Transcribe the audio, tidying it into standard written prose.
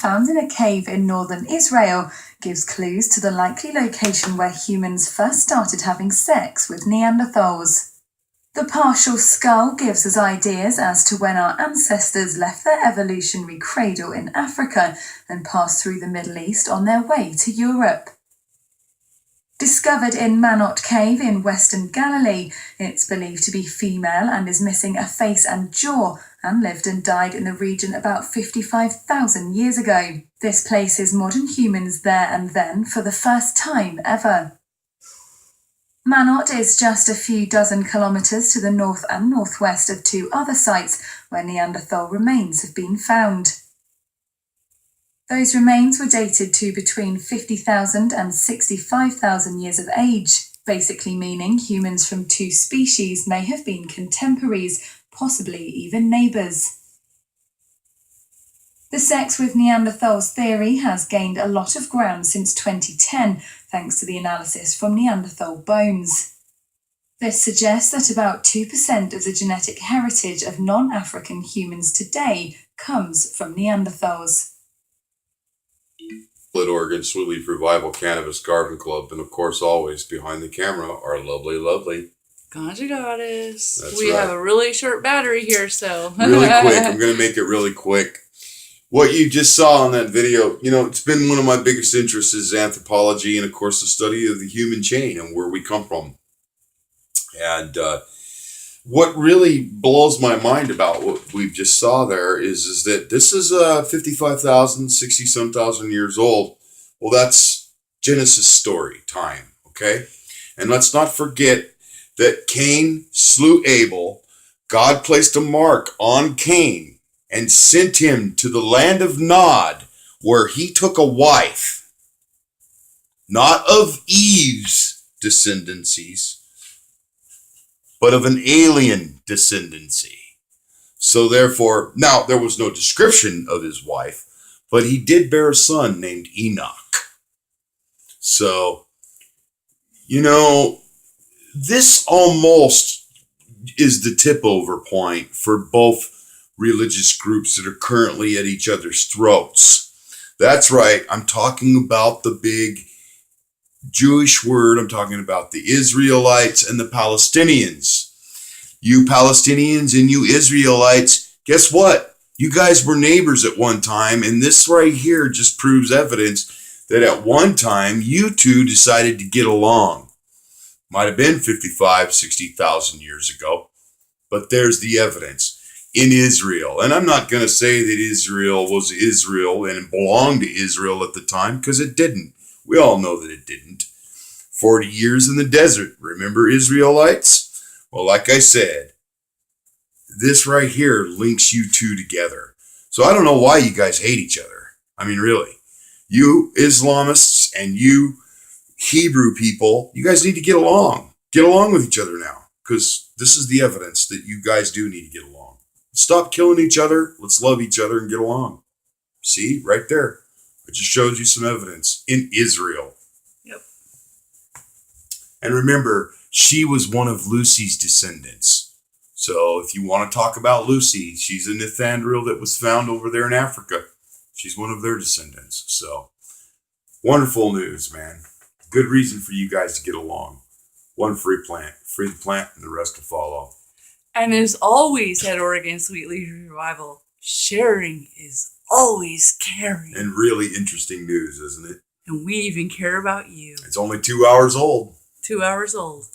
found in a cave in northern Israel gives clues to the likely location where humans first started having sex with Neanderthals. The partial skull gives us ideas as to when our ancestors left their evolutionary cradle in Africa and passed through the Middle East on their way to Europe. Discovered in Manot Cave in Western Galilee, it's believed to be female and is missing a face and jaw, and lived and died in the region about 55,000 years ago. This places modern humans there and then for the first time ever. Manot is just a few dozen kilometres to the north and northwest of two other sites where Neanderthal remains have been found. Those remains were dated to between 50,000 and 65,000 years of age, basically meaning humans from two species may have been contemporaries, possibly even neighbours. The sex with Neanderthals theory has gained a lot of ground since 2010, thanks to the analysis from Neanderthal bones. This suggests that about 2% of the genetic heritage of non-African humans today comes from Neanderthals. Split Oregon Sweet Leaf Revival Cannabis Garden Club, and of course always behind the camera, our lovely Ganja Goddess. That's we right. have a really short battery here, so. Really quick, I'm going to make it really quick. What you just saw on that video, it's been one of my biggest interests is anthropology and of course the study of the human chain and where we come from. And what really blows my mind about what we just saw there is that this is 55,000, 60-some thousand years old. Well, that's Genesis story time, okay? And let's not forget that Cain slew Abel. God placed a mark on Cain and sent him to the land of Nod, where he took a wife, not of Eve's descendancies, but of an alien descendancy. So therefore, now there was no description of his wife, but he did bear a son named Enoch. So, this almost is the tip-over point for both religious groups that are currently at each other's throats. That's right, I'm talking about the big Jewish word. I'm talking about the Israelites and the Palestinians. You Palestinians and you Israelites, guess what? You guys were neighbors at one time, and this right here just proves evidence that at one time you two decided to get along. Might have been 55, 60,000 years ago, but there's the evidence in Israel. And I'm not going to say that Israel was Israel and belonged to Israel at the time, because it didn't. We all know that it didn't. 40 years in the desert. Remember Israelites? Well, like I said, this right here links you two together. So I don't know why you guys hate each other. I mean, really. You Islamists and you Hebrew people, you guys need to get along. Get along with each other now, because this is the evidence that you guys do need to get along. Stop killing each other. Let's love each other and get along. See, right there. I just showed you some evidence in Israel. Yep. And remember, she was one of Lucy's descendants. So if you want to talk about Lucy, she's a Nethandril that was found over there in Africa. She's one of their descendants. So wonderful news, man. Good reason for you guys to get along. One free plant. Free the plant and the rest will follow. And as always at Oregon Sweet Leaf Revival, sharing is always caring. And really interesting news, isn't it? And we even care about you. It's only 2 hours old. 2 hours old.